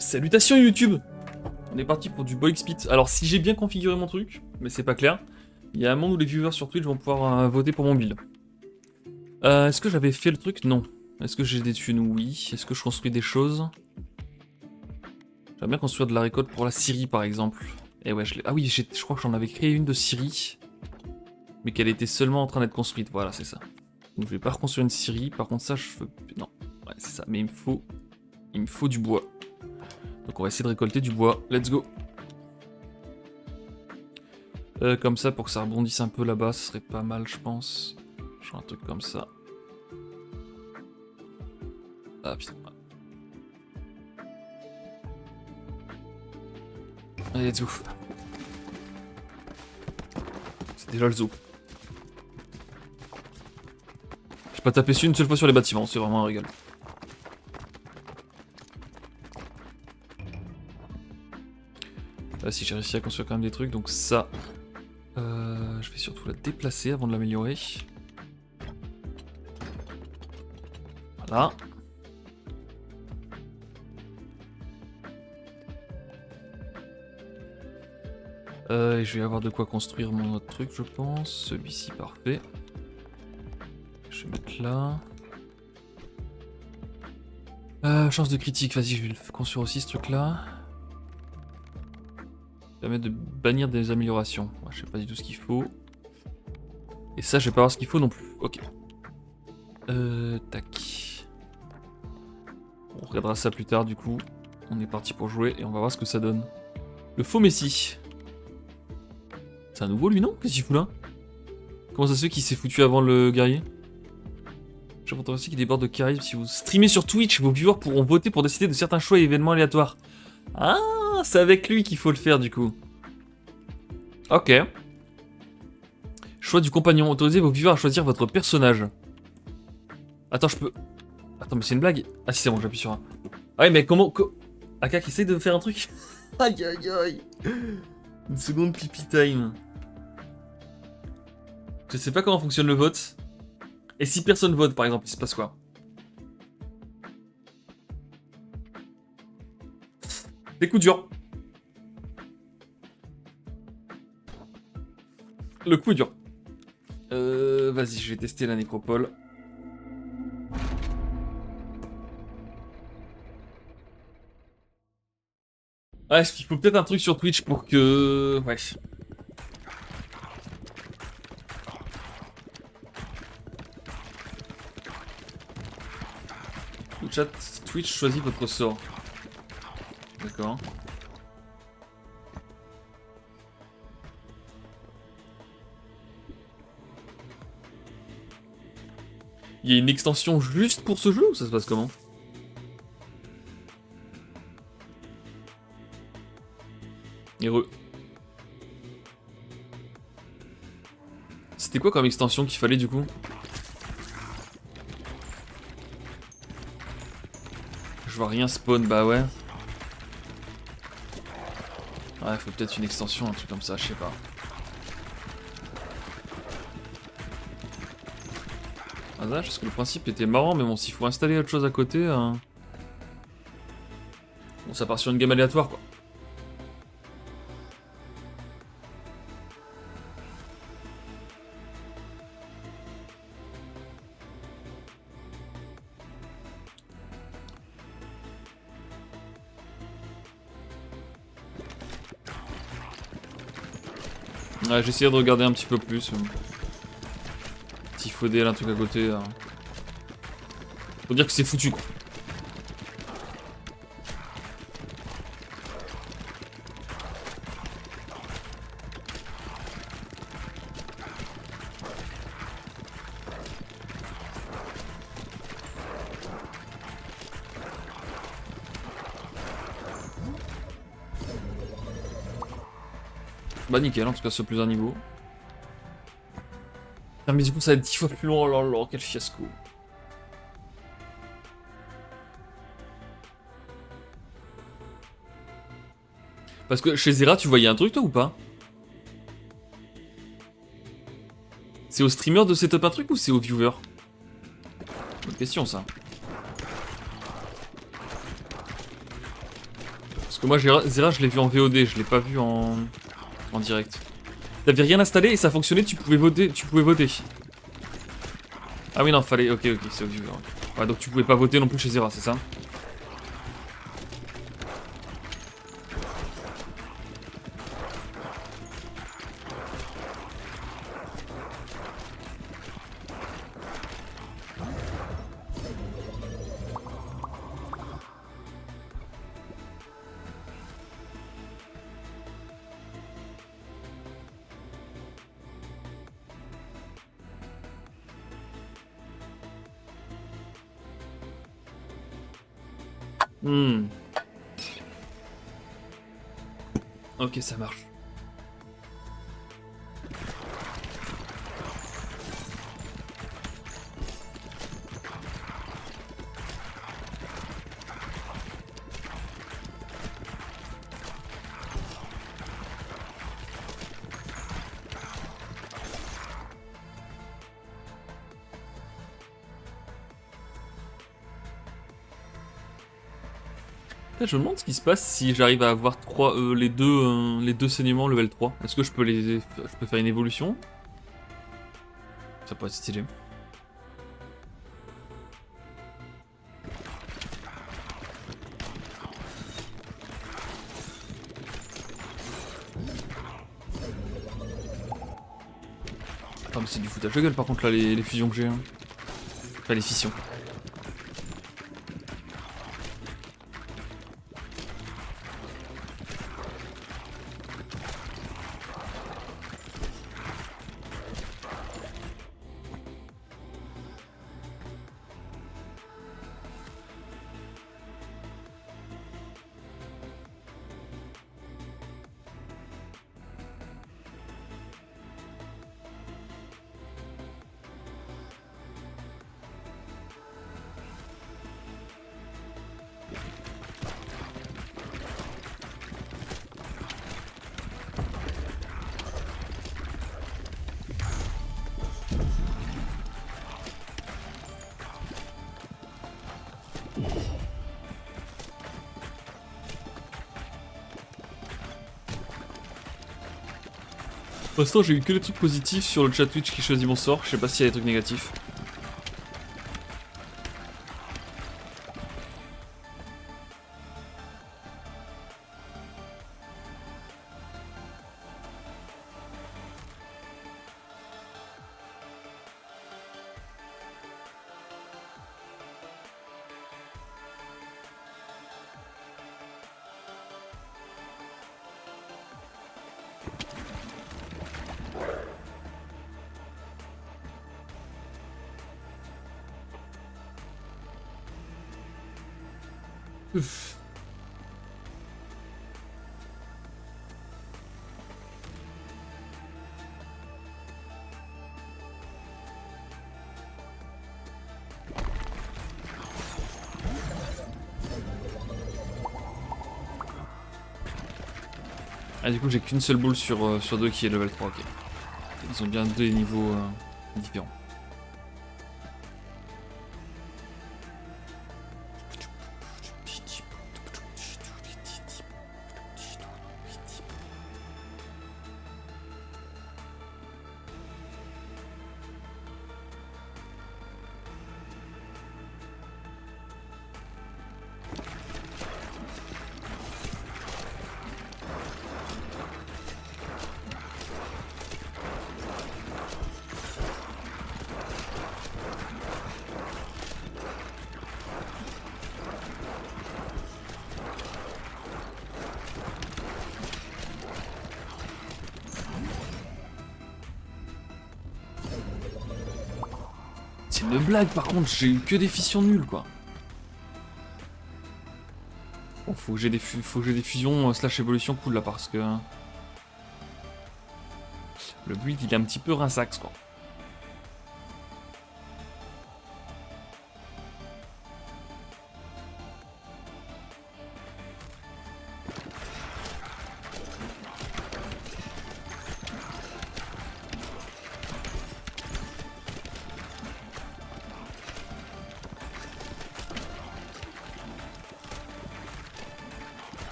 Salutations YouTube. On est parti pour du Box Pit. Alors si j'ai bien configuré mon truc, mais c'est pas clair, il y a un monde où les viewers sur Twitch vont pouvoir voter pour mon build. Est-ce que j'avais fait le truc? Non. Est-ce que j'ai des thunes? Oui. Est-ce que je construis des choses? J'aimerais bien construire de la récolte pour la Syrie par exemple. Et ouais, ah oui, je crois que j'en avais créé une de Syrie, mais qu'elle était seulement en train d'être construite. Voilà, c'est ça. Donc je vais pas reconstruire une Syrie. Par contre ça, je veux... Non. Ouais, c'est ça. Mais il me faut du bois. Donc on va essayer de récolter du bois. Let's go. Comme ça, pour que ça rebondisse un peu là-bas, ce serait pas mal, je pense. Genre un truc comme ça. Ah putain. Allez, let's go. C'est déjà le zoo. J'ai pas tapé dessus une seule fois sur les bâtiments, c'est vraiment un régal. Là, si j'ai réussi à construire quand même des trucs, donc ça... je vais surtout la déplacer avant de l'améliorer. Voilà. Et je vais avoir de quoi construire mon autre truc, je pense. Celui-ci, parfait. Je vais mettre là. Chance de critique, vas-y, je vais le construire aussi ce truc-là. Ça permet de bannir des améliorations. Ouais, je sais pas du tout ce qu'il faut. Et ça, je vais pas voir ce qu'il faut non plus. Ok. Tac. On regardera ça plus tard du coup. On est parti pour jouer et on va voir ce que ça donne. Le faux Messi. C'est un nouveau lui, non? Qu'est-ce qu'il fout là? Comment ça se fait qu'il s'est foutu avant le guerrier? J'entends aussi qu'il déborde de charisme. Si vous streamez sur Twitch, vos viewers pourront voter pour décider de certains choix et événements aléatoires. Ah, c'est avec lui qu'il faut le faire du coup. Ok. Choix du compagnon. Autorisez vos viewers à choisir votre personnage. Attends, je peux... Attends, mais c'est une blague? Ah si, c'est bon, j'appuie sur un. Ah ouais, mais comment... Aka qui essaye de faire un truc. Aïe aïe aïe. Une seconde pipi time. Je sais pas comment fonctionne le vote. Et si personne vote, par exemple, il se passe quoi? Des coups durs. Le coup est dur. Vas-y, je vais tester la nécropole. Ouais, il faut peut-être un truc sur Twitch pour que... Ouais. Le chat Twitch choisit votre sort. D'accord. Il y a une extension juste pour ce jeu ou ça se passe comment? Heureux. C'était quoi comme extension qu'il fallait du coup? Je vois rien spawn, bah ouais. Ouais, faut peut-être une extension, un truc comme ça, je sais pas. Ah ça, parce que le principe était marrant, mais bon, s'il faut installer autre chose à côté... Bon, ça part sur une gamme aléatoire, quoi. Ouais, j'ai essayé de regarder un petit peu plus. Petit faudé, un truc à côté. Faut dire que c'est foutu, quoi. Bah nickel, en tout cas c'est plus un niveau. Ah, mais du coup ça va être 10 fois plus long, oh là là, quel fiasco. Parce que chez Zera, tu voyais un truc toi ou pas? C'est au streamer de setup un truc ou c'est au viewer? Bonne question ça. Parce que moi, Zera, je l'ai vu en VOD, je l'ai pas vu en direct. T'avais rien installé et ça fonctionnait, tu pouvais voter. Ah oui, non, fallait. Ok, c'est obligé. Ouais, donc tu pouvais pas voter non plus chez Zera, c'est ça? Hmm. Ok, ça marche. Je me demande ce qui se passe si j'arrive à avoir les deux saignements level 3. Est-ce que je peux faire une évolution? Ça pourrait être stylé. Ah mais c'est du foutage de gueule par contre là les fusions que j'ai. Hein. Enfin les fissions. Pour l'instant j'ai eu que des trucs positifs sur le chat Twitch qui choisit mon sort, je sais pas s'il y a des trucs négatifs. Ouf. Ah du coup j'ai qu'une seule boule sur deux qui est level 3, ok. Ils ont bien deux niveaux différents. C'est une blague par contre, j'ai eu que des fissions nulles quoi. Bon, faut que j'ai des fusions slash évolution cool là parce que le build il est un petit peu rinsax quoi.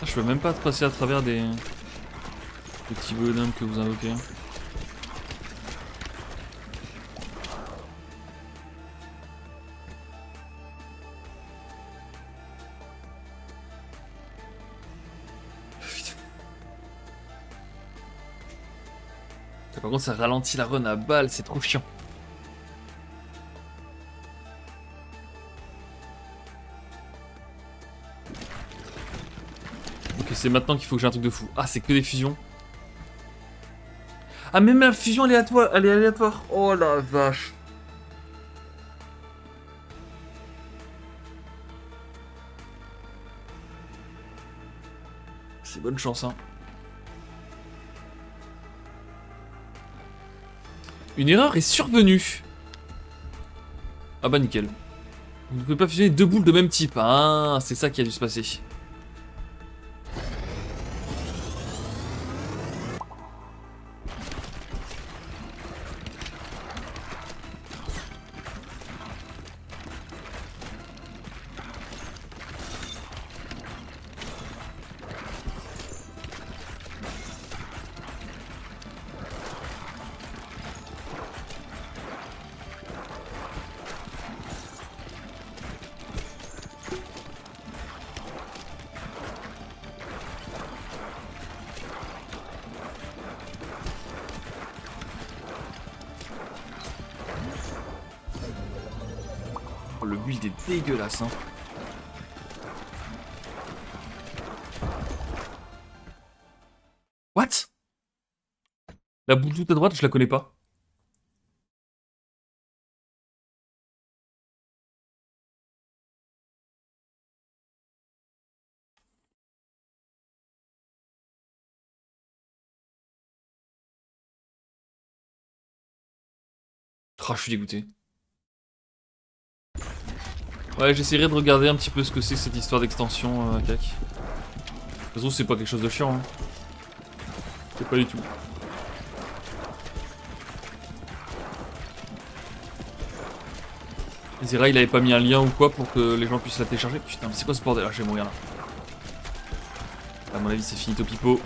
Je peux même pas passer à travers des petits bonhommes que vous invoquez. Par contre ça ralentit la run à balle, c'est trop chiant. Ok, c'est maintenant qu'il faut que j'ai un truc de fou. Ah, c'est que des fusions. Ah, même la fusion aléatoire, elle est aléatoire. Oh la vache. C'est bonne chance, hein. Une erreur est survenue. Ah bah nickel. Vous ne pouvez pas fusionner deux boules de même type. Ah, c'est ça qui a dû se passer. Oh, le build est dégueulasse, hein. What? La boule toute à droite, je la connais pas. Oh, je suis dégoûté. Ouais, j'essaierai de regarder un petit peu ce que c'est cette histoire d'extension, CAC. De toute façon, c'est pas quelque chose de chiant, hein. C'est pas du tout. Zera, il avait pas mis un lien ou quoi pour que les gens puissent la télécharger. Putain, mais c'est quoi ce bordel? Ah, je vais mourir là. À mon avis, c'est finito pipo.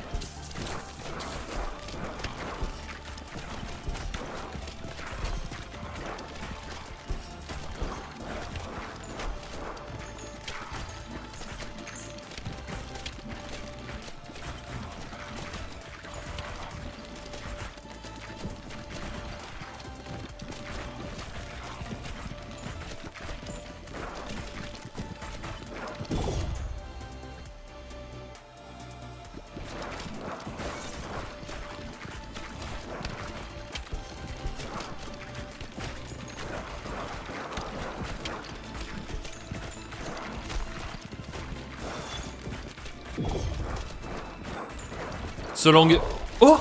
Solang. Oh!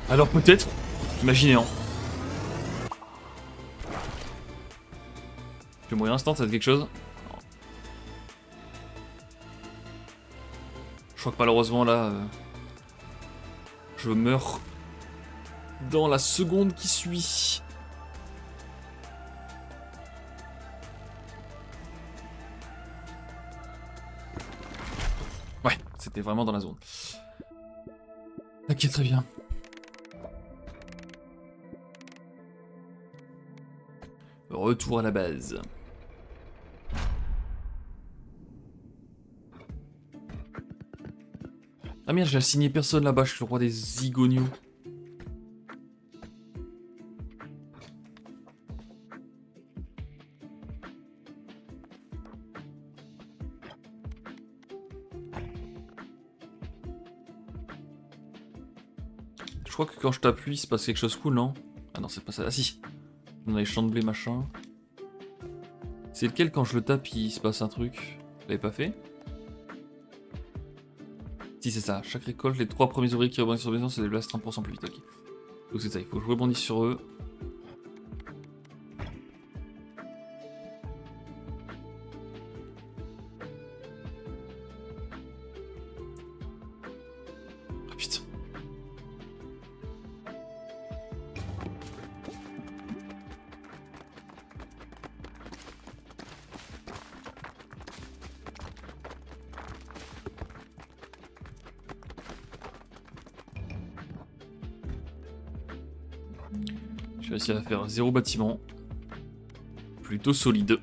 Alors peut-être. Imaginez, hein. Je vais mourir instant, ça fait quelque chose. Non. Je crois que malheureusement là. Je meurs dans la seconde qui suit. Ouais, c'était vraiment dans la zone. Ok, très bien. Retour à la base. Ah merde, j'ai signé personne là-bas, je suis le roi des zigonios. Je crois que quand je t'appuie, il se passe quelque chose de cool, non? Ah non, c'est pas ça. Ah si. On a les champs de blé, machin. C'est lequel quand je le tape, il se passe un truc? Je l'avais pas fait? Si, c'est ça. Chaque récolte, les 3 premiers ouvriers qui rebondissent sur les maisons se déplacent 30% plus vite. Ok. Donc c'est ça, il faut que je rebondisse sur eux. Ah putain. J'ai réussi à faire 0 bâtiment. Plutôt solide.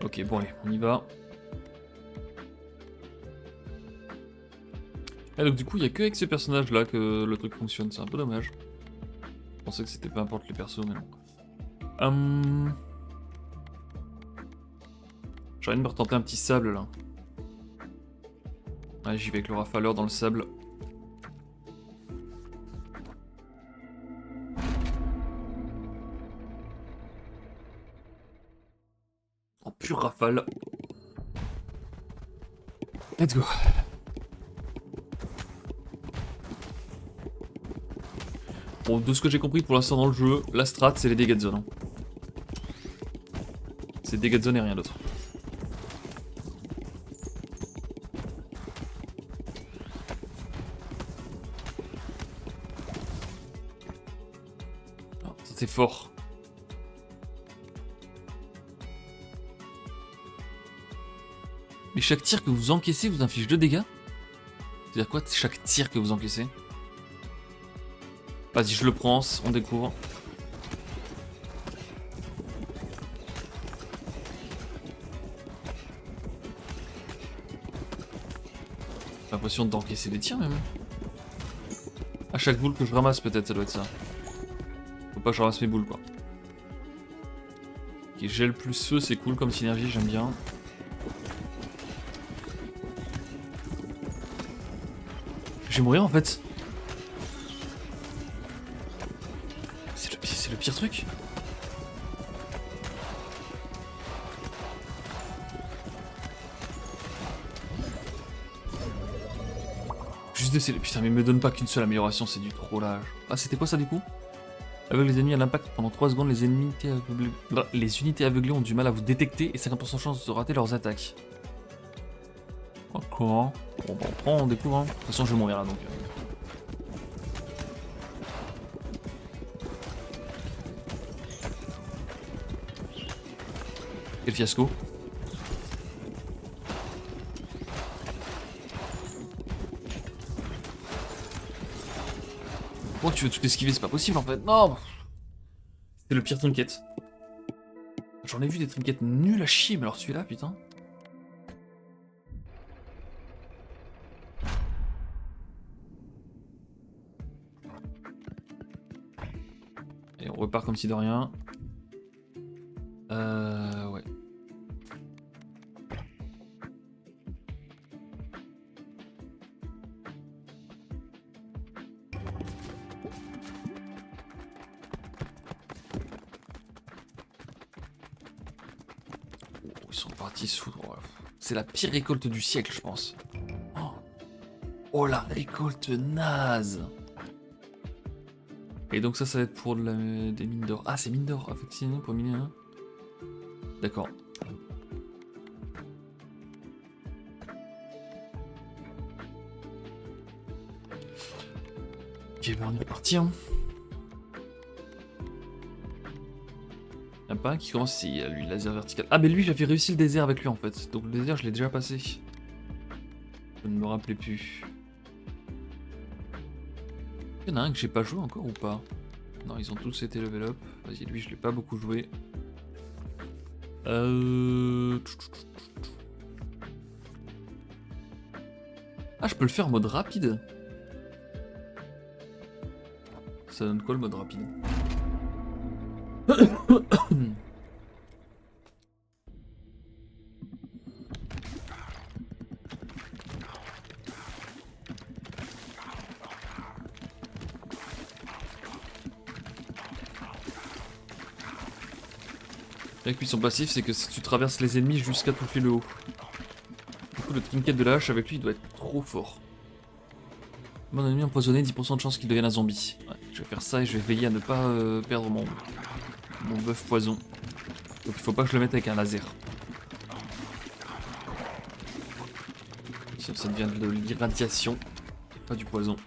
Ok, bon allez, on y va. Et donc du coup, il n'y a que avec ces personnages-là que le truc fonctionne. C'est un peu dommage. Je pensais que c'était peu importe les persos, mais non. J'ai envie de me retenter un petit sable, là. Allez, j'y vais avec le rafaleur dans le sable. En pure rafale. Let's go. Bon, de ce que j'ai compris pour l'instant dans le jeu, la strat c'est les dégâts de zone. Hein. C'est dégâts de zone et rien d'autre. Oh, ça c'est fort. Mais chaque tir que vous encaissez vous inflige 2 dégâts? C'est-à-dire quoi chaque tir que vous encaissez? Vas-y, je le prends, on découvre. J'ai l'impression d'encaisser des tirs même. À chaque boule que je ramasse peut-être, ça doit être ça. Faut pas que je ramasse mes boules quoi. Ok, gel plus feu, c'est cool comme synergie, j'aime bien. Je vais mourir en fait. C'est le pire truc. Juste d'essayer. Putain, mais me donne pas qu'une seule amélioration, c'est du trollage. Ah, c'était quoi ça du coup? Avec les ennemis à l'impact pendant 3 secondes, les unités aveuglées ont du mal à vous détecter et 50% de chance de rater leurs attaques. D'accord. Bon, bah, on prend, on découvre. Hein. De toute façon, je vais mourir là donc. Quel fiasco. Pourquoi tu veux tout esquiver? C'est pas possible en fait. Non. C'est le pire trinket. J'en ai vu des trinkets nuls à chier, mais alors celui-là, putain. Et on repart comme si de rien. Ouais. Ils sont partis sous. C'est la pire récolte du siècle, je pense. Oh la récolte naze. Et donc ça va être pour des mines d'or. Ah, c'est mine d'or, effectivement, pour miner un. D'accord. Ok, ben on est reparti. Hein. Y'a pas un qui commence si lui, laser vertical. Ah, mais lui, j'avais réussi le désert avec lui en fait. Donc le désert, je l'ai déjà passé. Je ne me rappelais plus. Il y en a un que j'ai pas joué encore ou pas? Non, ils ont tous été level up. Vas-y, lui, je l'ai pas beaucoup joué. Ah, je peux le faire en mode rapide. Ça donne quoi le mode rapide? Avec lui, son passif, c'est que si tu traverses les ennemis jusqu'à toucher le haut. Du coup, le trinket de la hache avec lui, il doit être trop fort. Mon ennemi empoisonné, 10% de chance qu'il devienne un zombie. Ouais, je vais faire ça et je vais veiller à ne pas perdre mon bœuf poison. Donc il faut pas que je le mette avec un laser. Sinon ça devient de l'irradiation et pas du poison.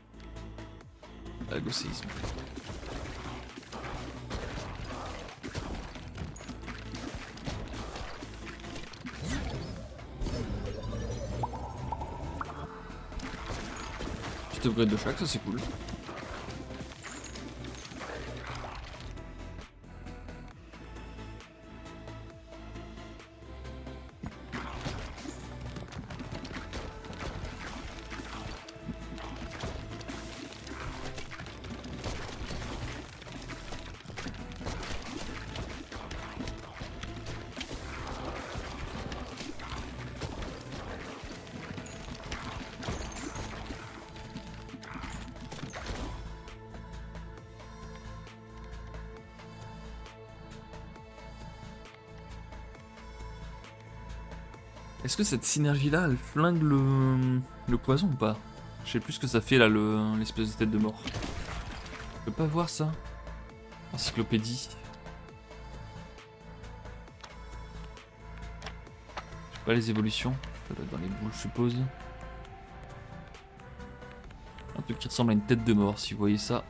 Agocéisme. Upgrade de chaque, ça c'est cool. Est-ce que cette synergie-là, elle flingue le poison ou pas? Je sais plus ce que ça fait là, l'espèce de tête de mort. Je peux pas voir ça. Encyclopédie. Je sais pas les évolutions. Ça doit être dans les boules, je suppose. Un truc qui ressemble à une tête de mort, si vous voyez ça.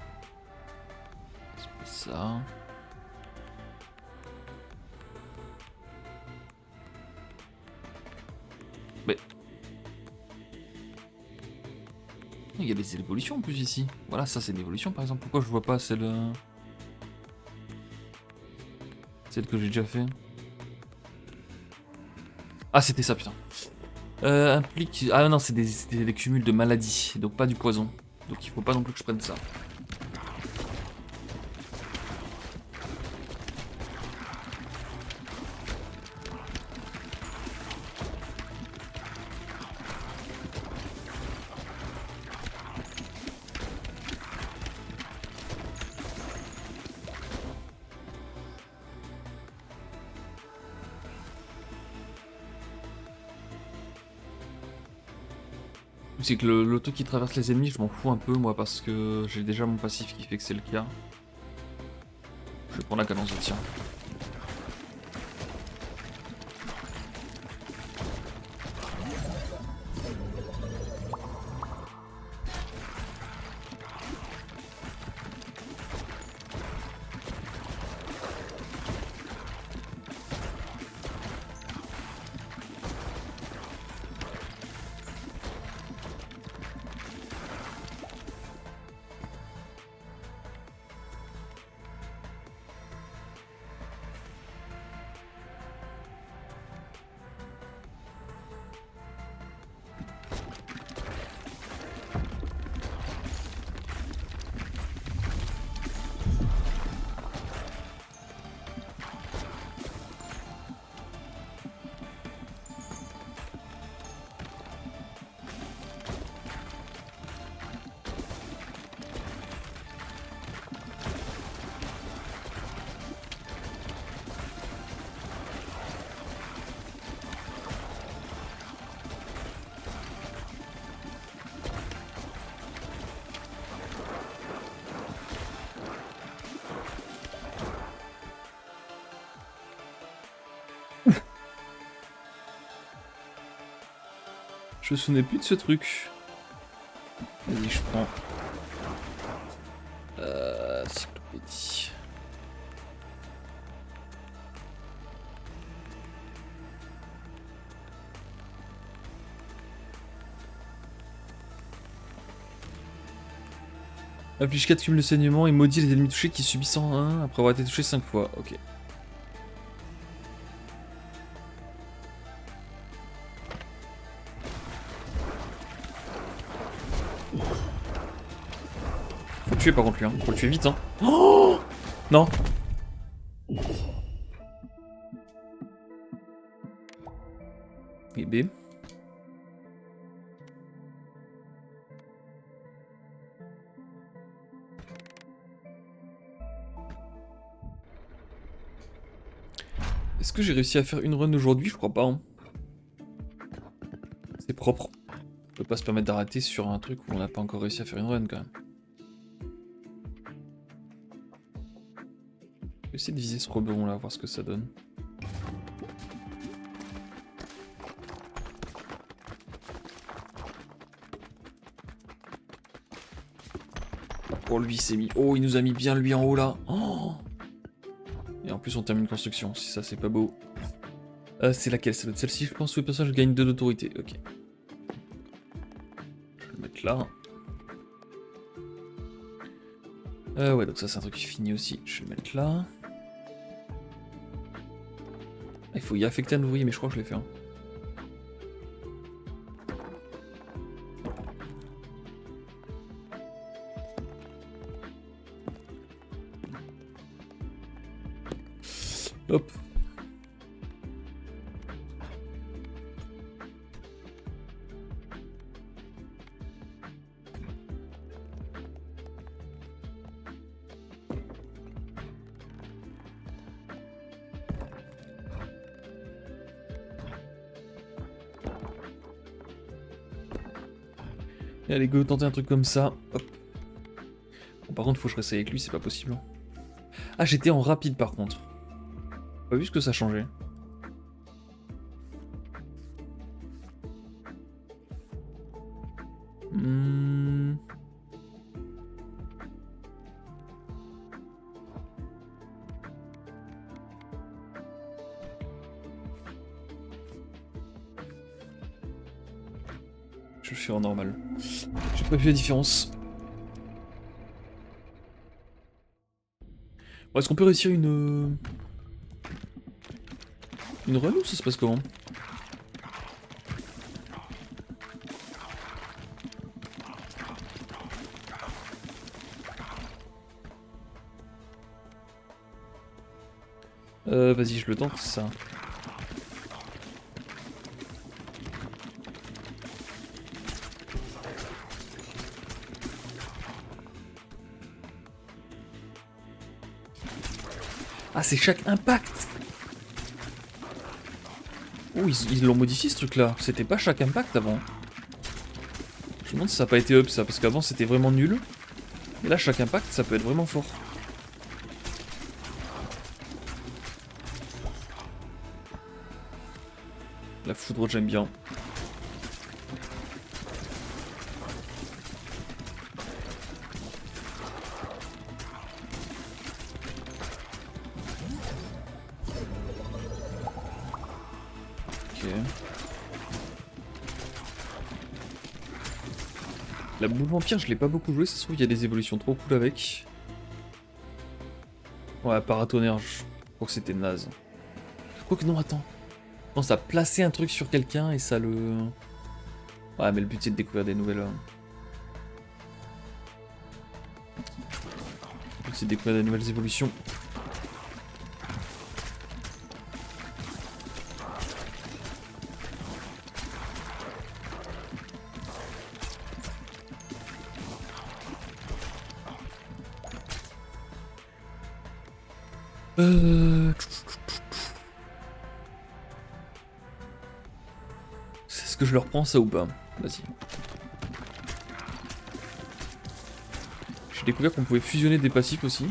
C'est pas ça. Mais... il y a des évolutions en plus ici. Voilà, ça c'est une évolution par exemple. Pourquoi je vois pas celle... celle que j'ai déjà fait? Ah, c'était ça, putain. Implique... Ah non, c'est des cumuls de maladies, donc pas du poison. Donc il faut pas non plus que je prenne ça. C'est que l'auto qui traverse les ennemis, je m'en fous un peu moi parce que j'ai déjà mon passif qui fait que c'est le cas. Je vais prendre la cadence de tir. Je me souvenais plus de ce truc. Vas-y, je prends. Encyclopédie. Inflige 4 cumuls de saignement et maudit les ennemis touchés qui subissent en 1 après avoir été touchés 5 fois. Ok. Faut le tuer par contre lui, hein. Faut le tuer vite, hein. Oh non. Et B. Est-ce que j'ai réussi à faire une run aujourd'hui? Je crois pas, hein. C'est propre. On peut pas se permettre d'arrêter sur un truc où on n'a pas encore réussi à faire une run quand même. Je vais essayer de viser ce rebond là, voir ce que ça donne. Oh lui c'est mis. Oh il nous a mis bien lui en haut là. Oh et en plus on termine une construction, si ça c'est pas beau. C'est laquelle? Ça doit être celle-ci je pense, où le personnage gagne 2 d'autorité. Ok. Je vais le mettre là. Ouais donc ça c'est un truc qui finit aussi. Je vais le mettre là. Il faut y affecter un ouvrier mais je crois que je l'ai fait. Hein. Hop. Et allez, go, tenter un truc comme ça. Hop. Bon, par contre, faut que je reste avec lui, c'est pas possible. Ah, j'étais en rapide par contre. Pas vu ce que ça changeait. Hmm. Je le fais en normal. J'ai pas vu la différence. Bon, est-ce qu'on peut réussir une run ou ça se passe comment? Vas-y, je le tente, ça. Ah, c'est chaque impact! Oh, ils l'ont modifié ce truc-là. C'était pas chaque impact avant. Je me demande si ça n'a pas été up ça, parce qu'avant c'était vraiment nul. Et là, chaque impact, ça peut être vraiment fort. La foudre, j'aime bien. Ok. La boule vampire, je l'ai pas beaucoup joué, ça se trouve, il y a des évolutions trop cool avec. Ouais, paratonnerre, je crois que c'était naze. Quoique non, attends. Non, ça plaçait un truc sur quelqu'un et ça le... Ouais, mais le but c'est de découvrir des nouvelles... Le but c'est de découvrir des nouvelles évolutions. Est-ce que je leur prends ça ou pas? Vas-y. J'ai découvert qu'on pouvait fusionner des passifs aussi.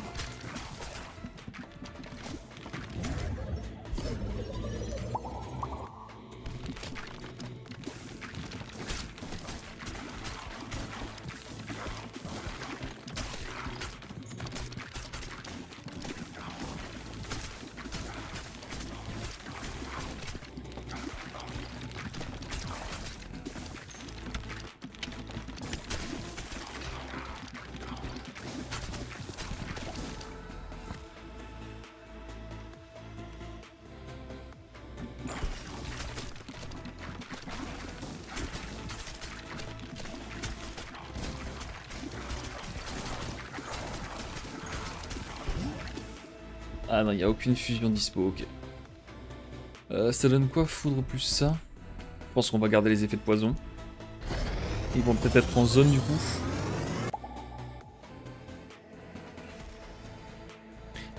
Ah non, il n'y a aucune fusion dispo, ok. Ça donne quoi, foudre plus ça? Je pense qu'on va garder les effets de poison. Ils vont peut-être être en zone du coup.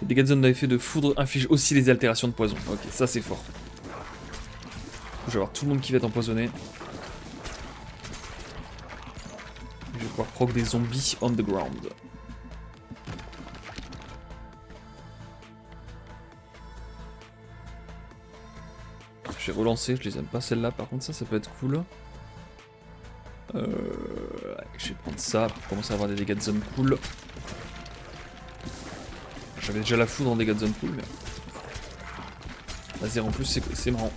Les dégâts de zone d'effet de foudre infligent aussi les altérations de poison. Ok, ça c'est fort. Je vais avoir tout le monde qui va être empoisonné. Je vais pouvoir proc des zombies on the ground. Je vais relancer, je les aime pas celles-là, par contre ça peut être cool. Ouais, je vais prendre ça pour commencer à avoir des dégâts de zone cool. J'avais déjà la foudre en dégâts de zone cool, mais... Laser en plus, c'est marrant.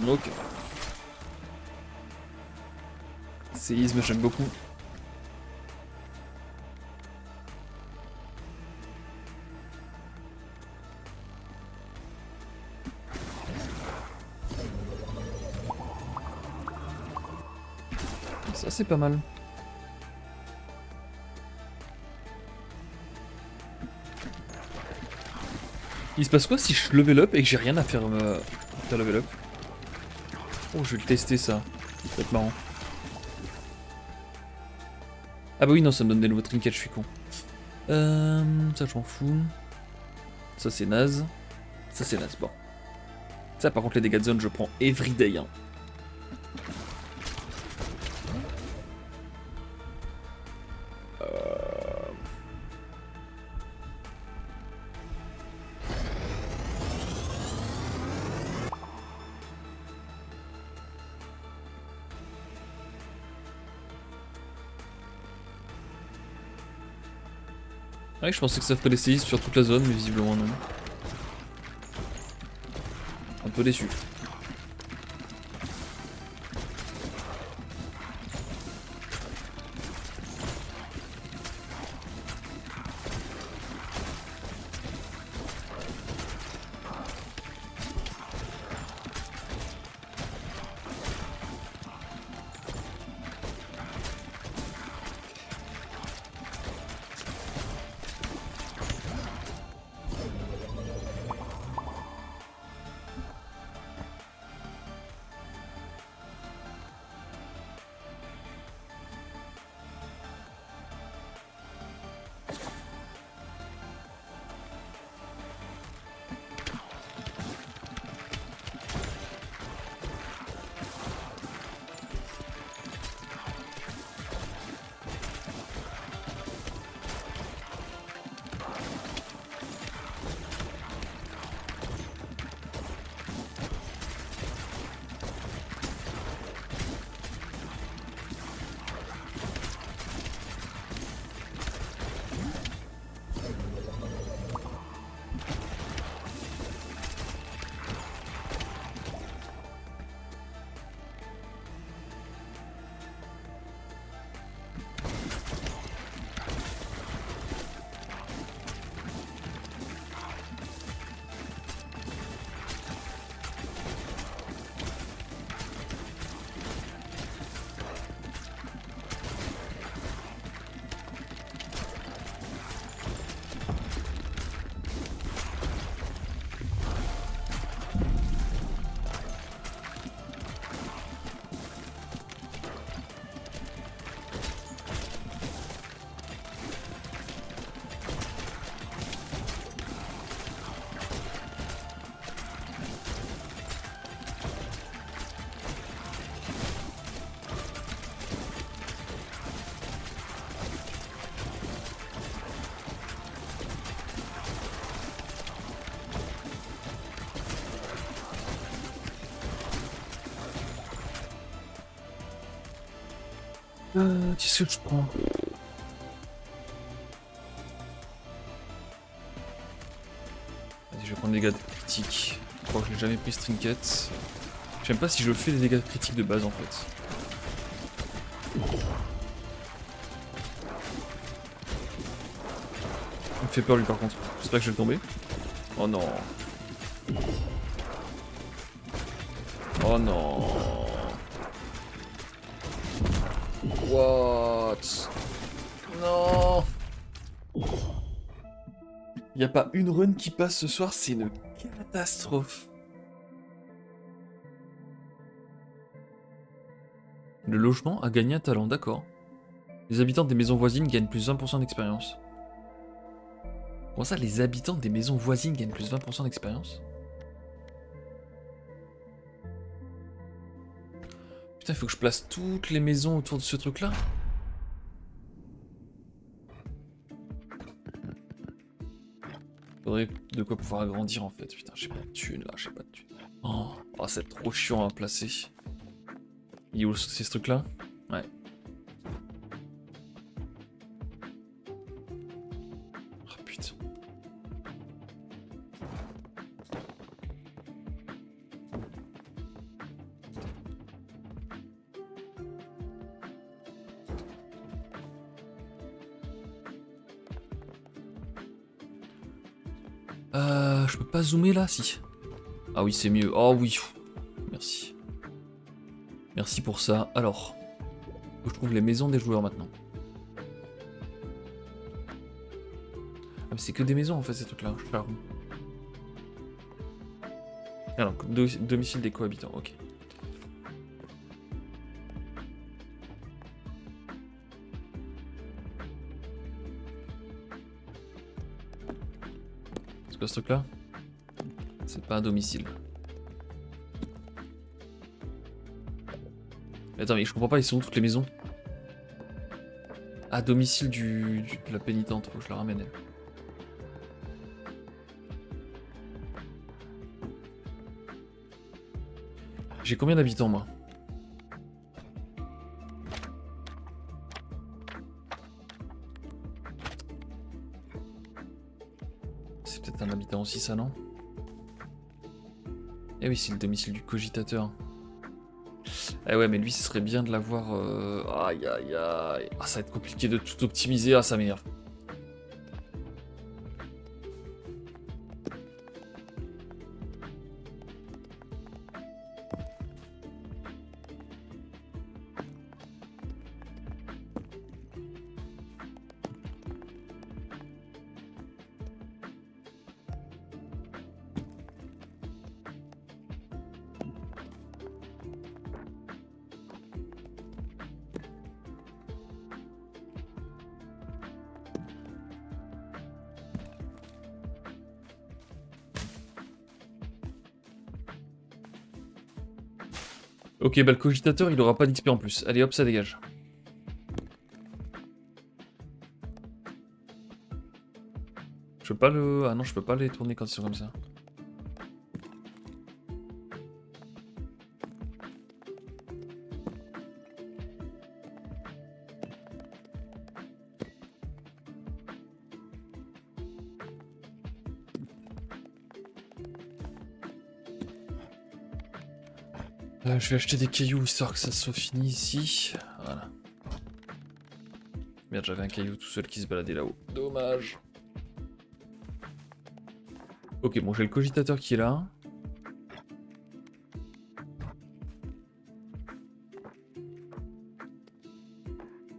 Ok. Séisme, j'aime beaucoup. Ça c'est pas mal. Il se passe quoi si je level up et que j'ai rien à faire, faire level up? Oh, je vais le tester ça. Ça va être marrant. Ah bah oui, non, ça me donne des nouveaux trinkets, je suis con. Ça je m'en fous. Ça c'est naze. Ça c'est naze, bon. Ça par contre les dégâts de zone je prends everyday. Hein. Ouais, je pensais que ça ferait des séismes sur toute la zone, mais visiblement non. Un peu déçu. Qu'est-ce que je prends? Vas-y, je vais prendre les dégâts critiques. Je crois que je n'ai jamais pris ce trinket. J'aime pas si je fais des dégâts critiques de base en fait. Il me fait peur lui par contre. J'espère que je vais le tomber. Oh non. Oh non. What? Non. Y a pas une run qui passe ce soir, c'est une catastrophe. Le logement a gagné un talent, d'accord. Les habitants des maisons voisines gagnent plus 20% d'expérience. Comment ça, les habitants des maisons voisines gagnent plus 20% d'expérience? Putain, il faut que je place toutes les maisons autour de ce truc-là. Faudrait de quoi pouvoir agrandir en fait. Putain, j'ai pas de thunes là, j'ai pas de thunes. Oh, c'est trop chiant à placer. Il est où c'est ce truc-là? Ouais. Oh putain. Je peux pas zoomer là, si. Ah oui, c'est mieux. Oh oui. Merci. Merci pour ça. Alors. Faut que je trouve les maisons des joueurs maintenant. Ah mais c'est que des maisons en fait ces trucs là, je fais la roue. Alors, domicile des cohabitants, ok. C'est quoi ce truc là? C'est pas un domicile. Mais attends, mais je comprends pas, ils sont où toutes les maisons? Ah, domicile de la pénitente, faut que je la ramène elle. J'ai combien d'habitants moi? C'est peut-être un habitant aussi ça, non? Eh oui, c'est le domicile du cogitateur. Eh ouais, mais lui, ce serait bien de l'avoir... Aïe, aïe, aïe. Ah, ça va être compliqué de tout optimiser. Ah, ça m'énerve. Ok, bah le cogitateur, il aura pas d'XP en plus. Allez, hop, ça dégage. Je peux pas le... Ah non, je peux pas les tourner quand ils sont comme ça. Je vais acheter des cailloux histoire que ça soit fini ici. Voilà. Merde, j'avais un caillou tout seul qui se baladait là-haut. Dommage. Ok, bon, j'ai le cogitateur qui est là.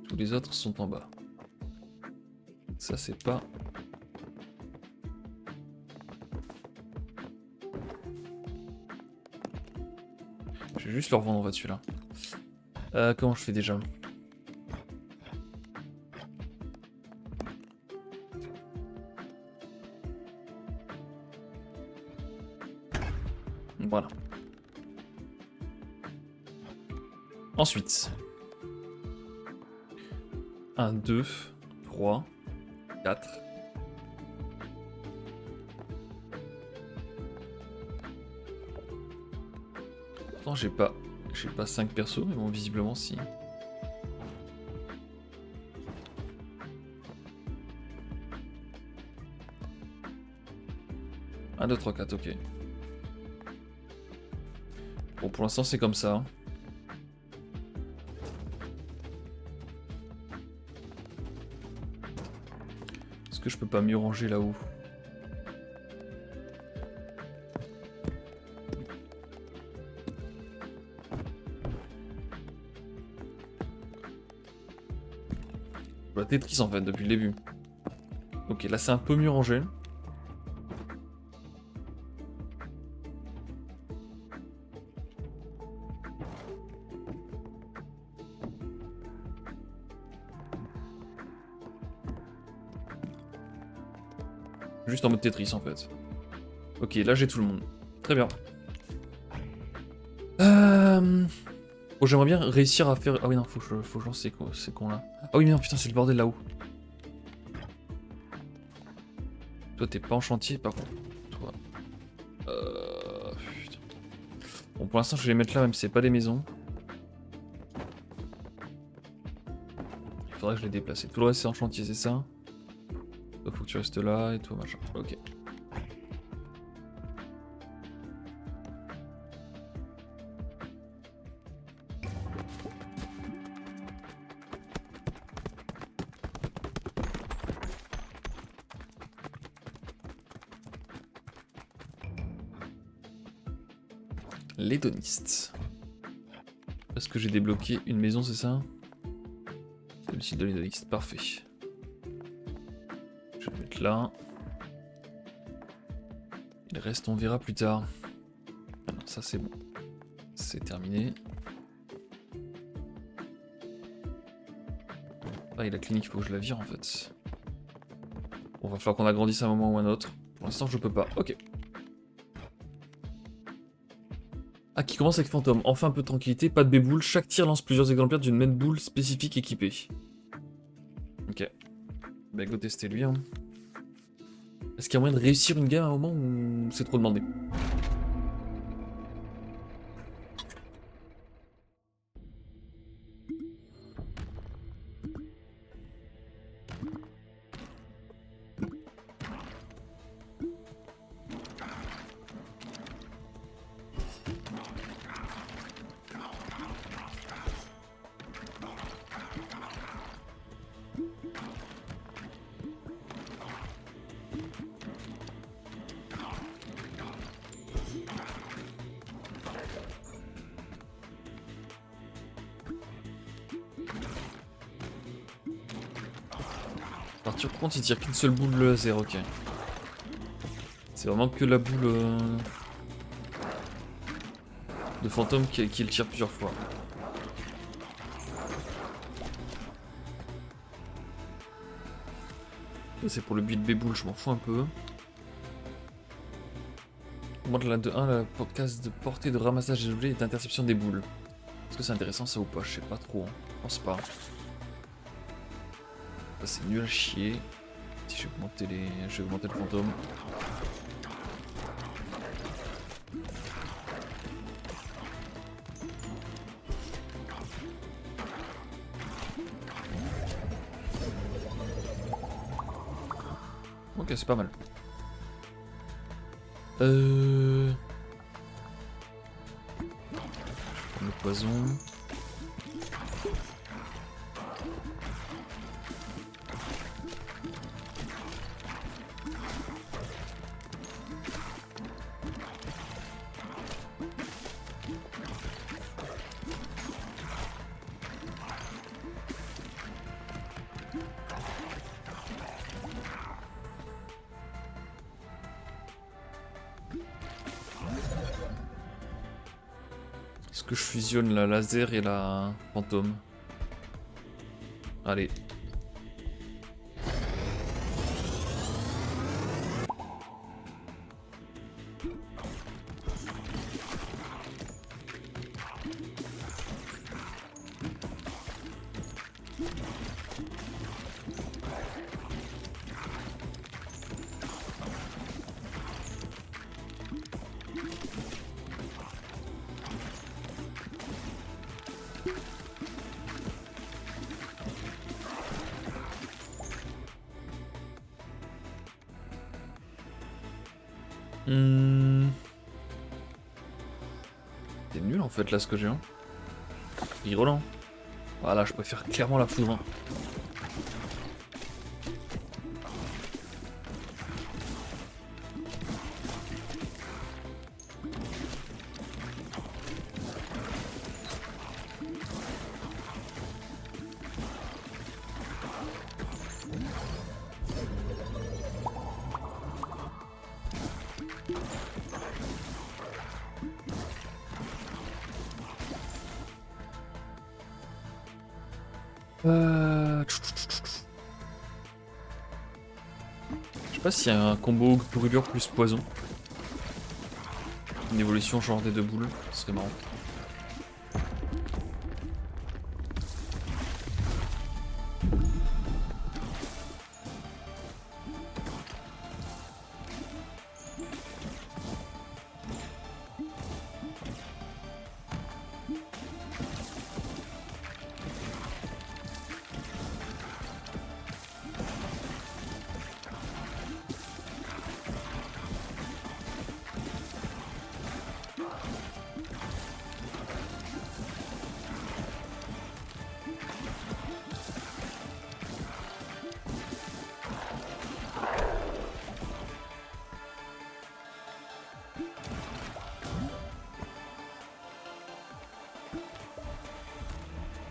Tous les autres sont en bas. Ça, c'est pas... Je vais juste leur vendre en fait celui-là. Comment je fais déjà? Voilà. Ensuite. 1, 2, 3, 4. Pourtant j'ai pas 5 persos, mais bon visiblement si. Un, 2, 3, 4, ok. Bon pour l'instant c'est comme ça. Est-ce que je peux pas mieux ranger là-haut? La Tetris en fait depuis le début. Ok, là c'est un peu mieux rangé. Juste en mode Tetris en fait. Ok, là j'ai tout le monde. Très bien. Oh, j'aimerais bien réussir à faire... Ah oui non, faut que je lance ces cons là. Ah oui mais non, putain c'est le bordel là-haut. Toi t'es pas en chantier par contre. Toi. Putain. Bon pour l'instant je vais les mettre là même si c'est pas des maisons. Il faudrait que je les déplace. Tout le reste c'est en chantier, c'est ça? Toi faut que tu restes là et toi machin. Ok. L'hédoniste. Est-ce que j'ai débloqué une maison, c'est ça? Missile de liste, parfait. Je vais le mettre là. Le reste, on verra plus tard. Ah non, ça c'est bon. C'est terminé. Ah, et la clinique, il faut que je la vire en fait. Bon, va falloir qu'on agrandisse à un moment ou un autre. Pour l'instant, je peux pas. Ok. Ah, qui commence avec fantôme. Enfin un peu de tranquillité, pas de béboule. Chaque tir lance plusieurs exemplaires d'une même boule spécifique équipée. Ok. Bah go tester lui. Hein. Est-ce qu'il y a moyen de réussir une game à un moment ou c'est trop demandé? Partir compte, il tire qu'une seule boule laser, ok. C'est vraiment que la boule de fantôme qui le tire plusieurs fois. C'est pour le build B-boule, je m'en fous un peu. Moi de la 2-1, la podcast de portée de ramassage des objets et d'interception des boules. Est-ce que c'est intéressant ça ou pas? Je sais pas trop, hein. Je pense pas. Ça c'est nul à chier. Si je vais augmenter je vais augmenter le fantôme. Ok, c'est pas mal. Je vais prendre le poison. Est-ce que je fusionne la laser et la fantôme? Allez. C'est nul en fait là ce que j'ai. Hein. Rigolant. Voilà, je préfère clairement la foudre. Hein. Je sais pas s'il y a un combo brûlure plus poison. Une évolution genre des deux boules, ce serait marrant.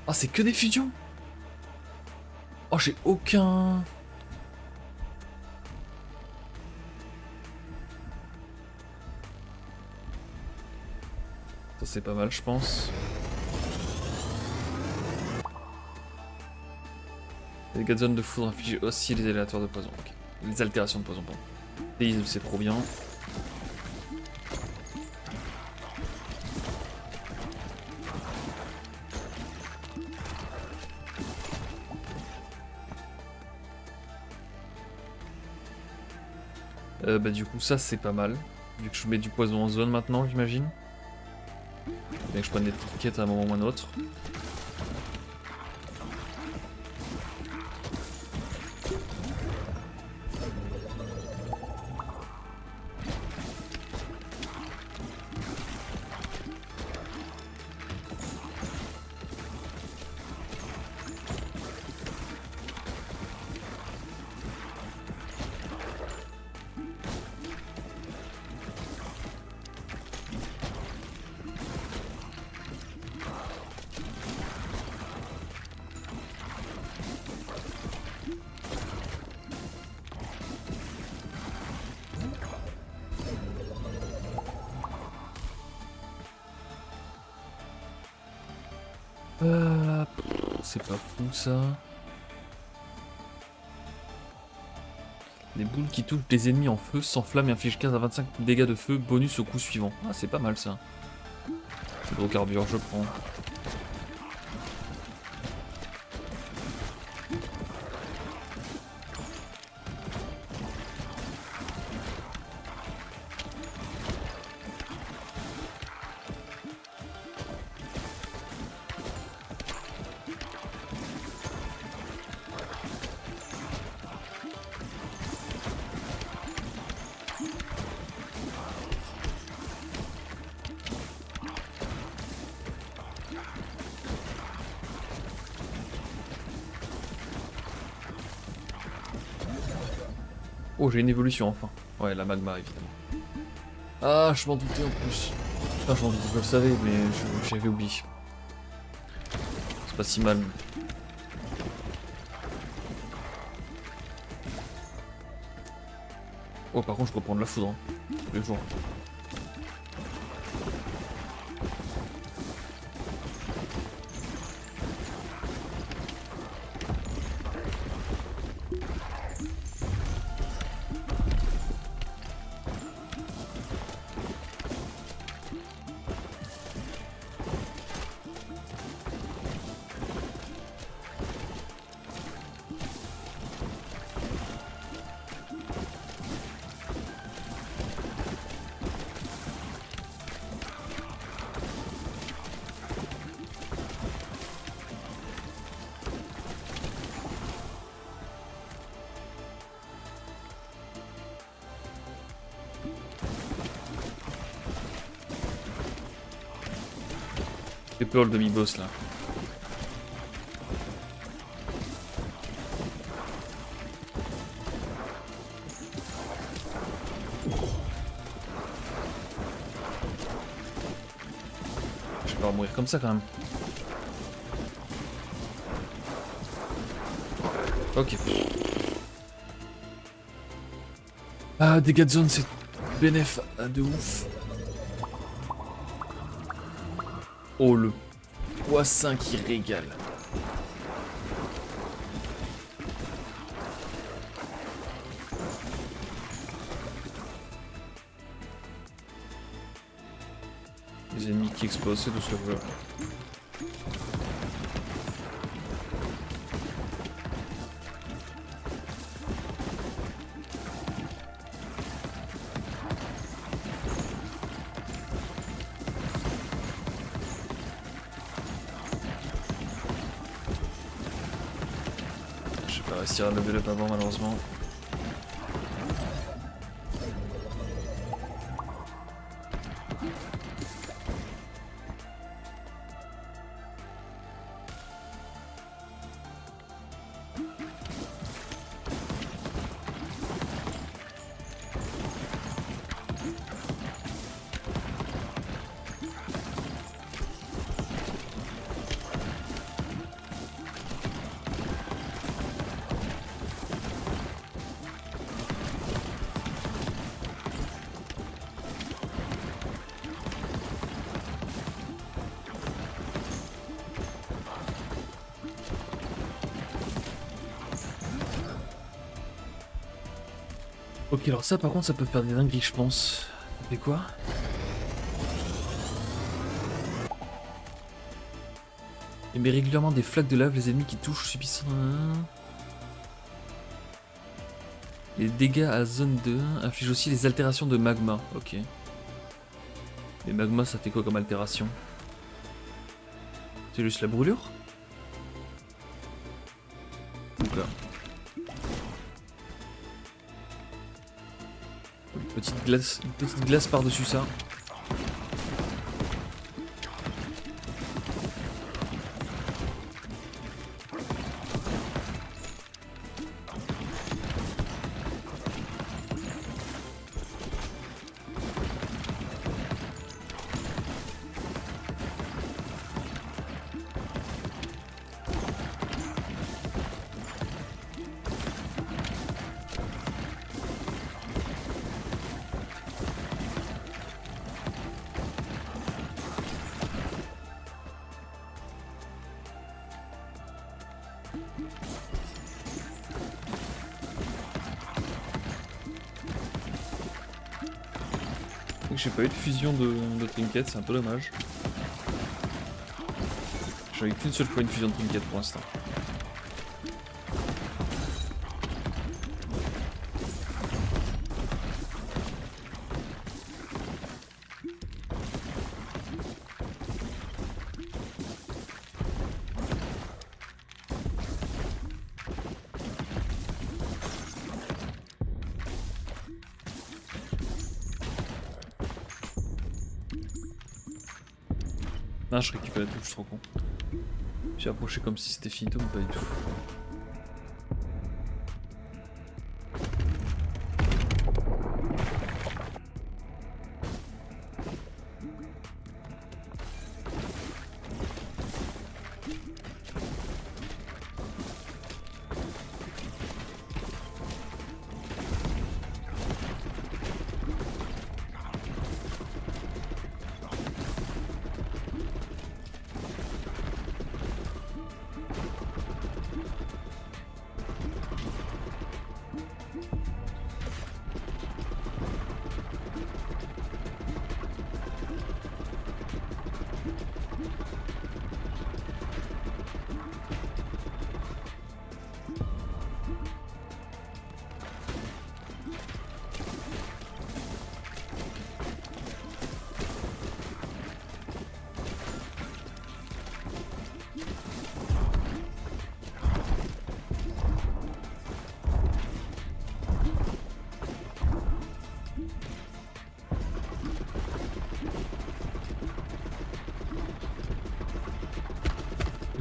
Ah, c'est que des fusions? Oh, j'ai aucun... Ça c'est pas mal, je pense. Les dégâts de zone de foudre infligés aussi les aléatoires de poison. Ok. Les altérations de poison, pardon. Séisme, c'est trop bien. Bah du coup ça c'est pas mal. Vu que je mets du poison en zone maintenant, j'imagine. Bien que je prenne des tickets à un moment ou à un autre. C'est pas fou ça. Les boules qui touchent des ennemis en feu s'enflamment et infligent 15 à 25 dégâts de feu, bonus au coup suivant. Ah, c'est pas mal ça. Hydrocarbure, je prends. Oh, j'ai une évolution enfin. Ouais, la magma évidemment. Ah, je m'en doutais en plus. Enfin, je m'en doutais, je le savais, mais j'avais oublié. C'est pas si mal. Oh, par contre, je reprends de la foudre. Hein. Tous les jours. J'ai peur le demi-boss là. Je vais pas mourir comme ça quand même. Ok. Ah, dégâts de zone, c'est bénéf de ouf. Oh, le poisson qui régale. Les ennemis qui explosent, c'est tout ce que je veux. Je vais pas réussir à lever up avant malheureusement. Ok, alors ça par contre ça peut faire des dingueries je pense. Ça fait quoi? Émet régulièrement des flaques de lave, les ennemis qui touchent subissent les dégâts à zone 2 infligent aussi les altérations de magma. Ok. Mais magma ça fait quoi comme altération? C'est juste la brûlure? Oula. Une petite glace par-dessus ça. J'ai pas eu de fusion de trinket, c'est un peu dommage. J'ai eu qu'une seule fois une fusion de trinket pour l'instant. Non, je récupère tout, je suis trop con. J'ai approché comme si c'était finito, mais pas du tout.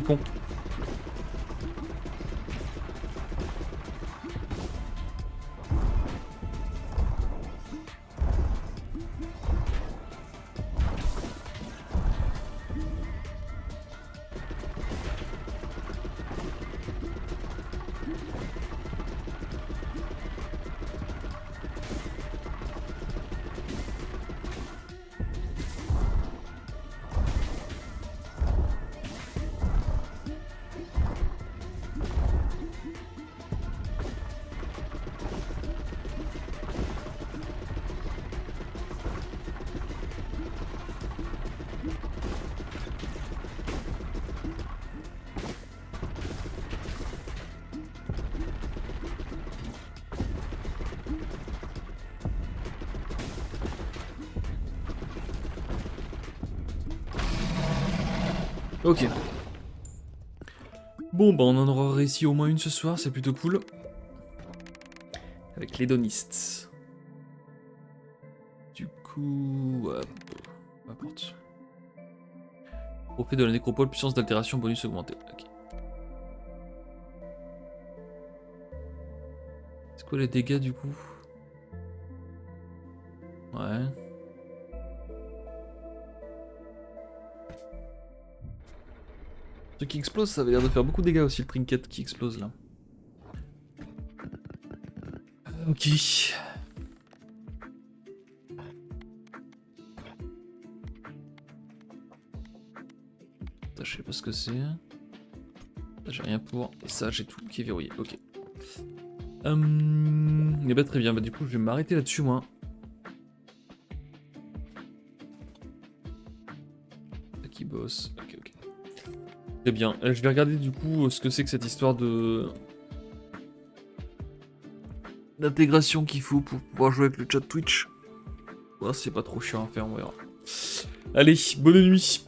Con. Ok. Bon, bah on en aura réussi au moins une ce soir, c'est plutôt cool. Avec l'hédoniste. Du coup... n'importe. Au fait de la nécropole, puissance d'altération, bonus augmenté. Ok. C'est quoi les dégâts du coup? Ouais. Ce qui explose, ça avait l'air de faire beaucoup de dégâts aussi, le trinket qui explose là. Ok. Ça, je sais pas ce que c'est. J'ai rien pour. Et ça, j'ai tout qui est verrouillé. Ok. Eh ben, très bien, bah du coup je vais m'arrêter là-dessus moi. Qui bosse, ok ok. Très bien, je vais regarder du coup ce que c'est que cette histoire de... d'intégration qu'il faut pour pouvoir jouer avec le chat Twitch. Voir si c'est pas trop chiant à faire, on verra. Allez, bonne nuit.